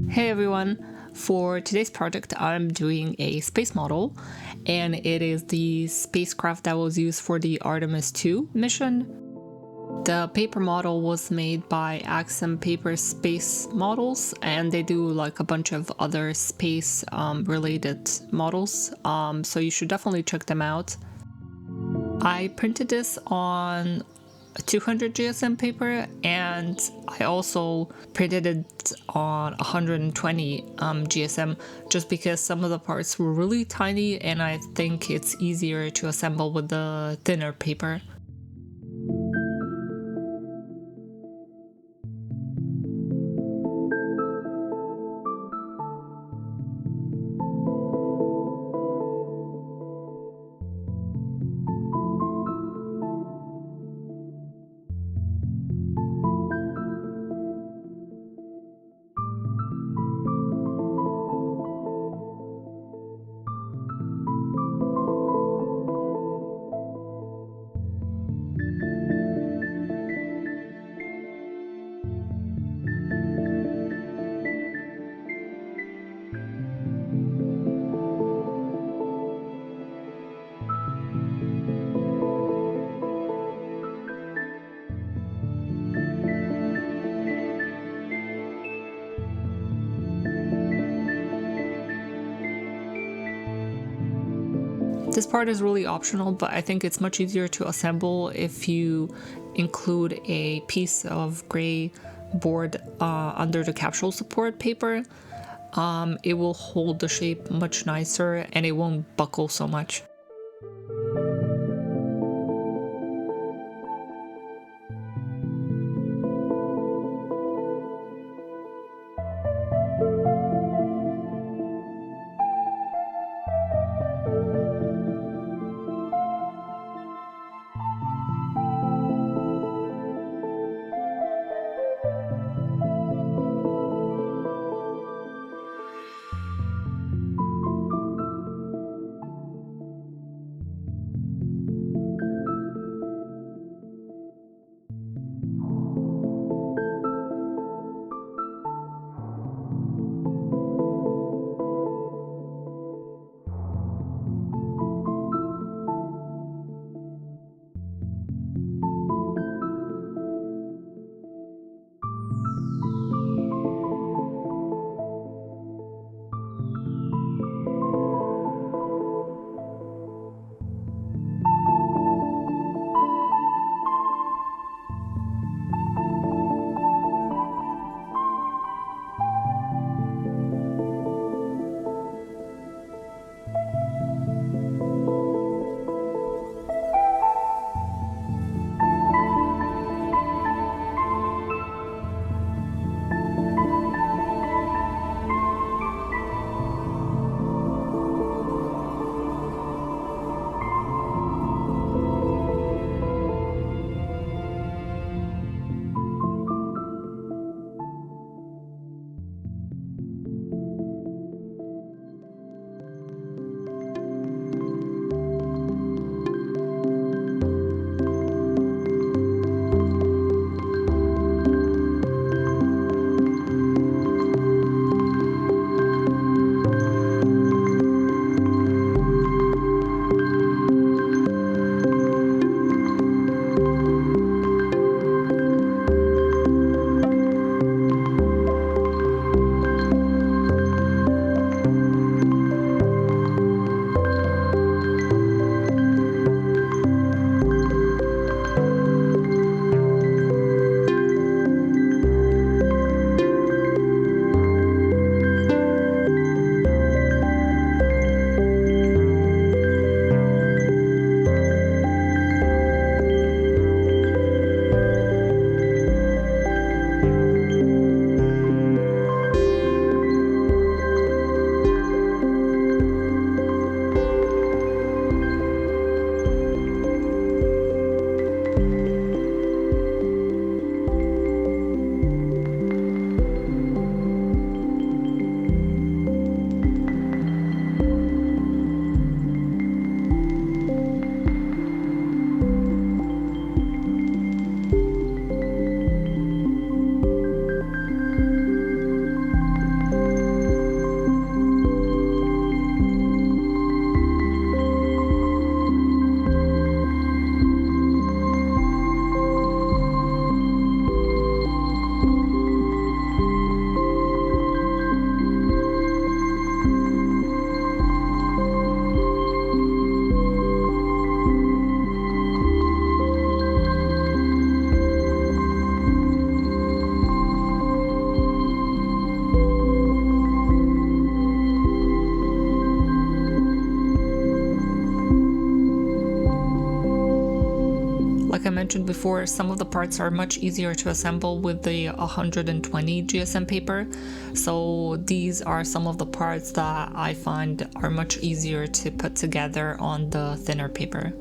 Hey everyone! For today's project, I'm doing a space model, and it is the spacecraft that was used for the Artemis II mission. The paper model was made by Axum Paper Space Models, and they do like a bunch of other space related models, so you should definitely check them out. I printed this on a 200 GSM paper, and I also printed it on 120 GSM just because some of the parts were really tiny and I think it's easier to assemble with the thinner paper. This part is really optional, but I think it's much easier to assemble if you include a piece of gray board under the capsule support paper. It will hold the shape much nicer and it won't buckle so much. Like I mentioned before, some of the parts are much easier to assemble with the 120 GSM paper. So these are some of the parts that I find are much easier to put together on the thinner paper.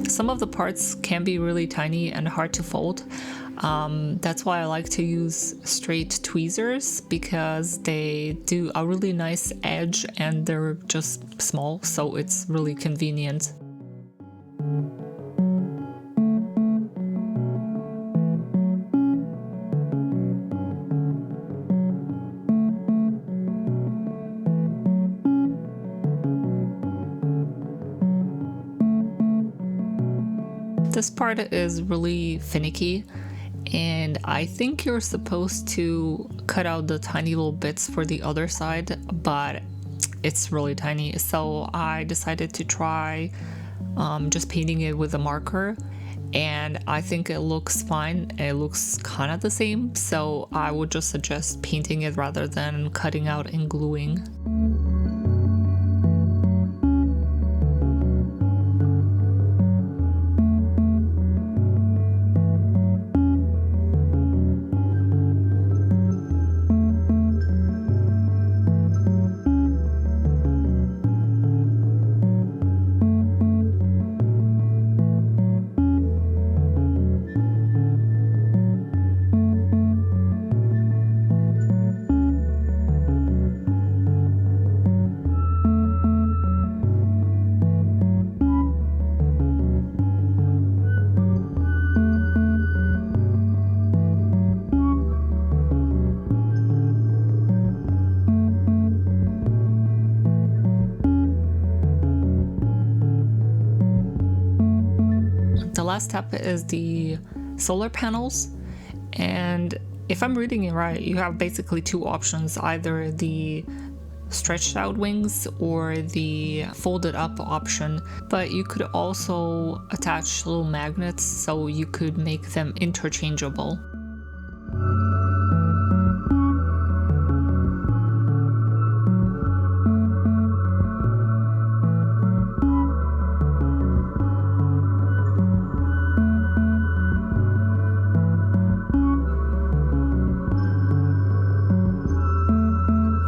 Some of the parts can be really tiny and hard to fold. That's why I like to use straight tweezers, because they do a really nice edge and they're just small, so it's really convenient. This part is really finicky, and I think you're supposed to cut out the tiny little bits for the other side, but it's really tiny, so I decided to try just painting it with a marker, and I think it looks fine. It looks kind of the same, so I would just suggest painting it rather than cutting out and gluing. The last step is the solar panels, and if I'm reading it right, you have basically two options, either the stretched out wings or the folded up option, but you could also attach little magnets so you could make them interchangeable.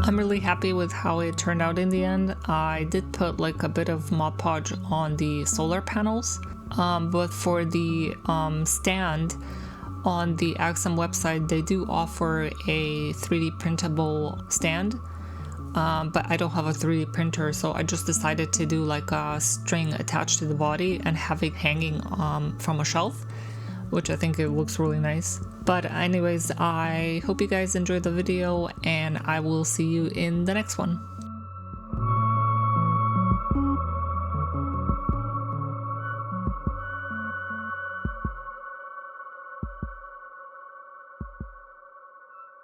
I'm really happy with how it turned out in the end. I did put like a bit of Mod Podge on the solar panels, but for the stand on the Axum website, they do offer a 3D printable stand, but I don't have a 3D printer, so I just decided to do like a string attached to the body and have it hanging from a shelf, which I think it looks really nice. But anyways, I hope you guys enjoyed the video, and I will see you in the next one.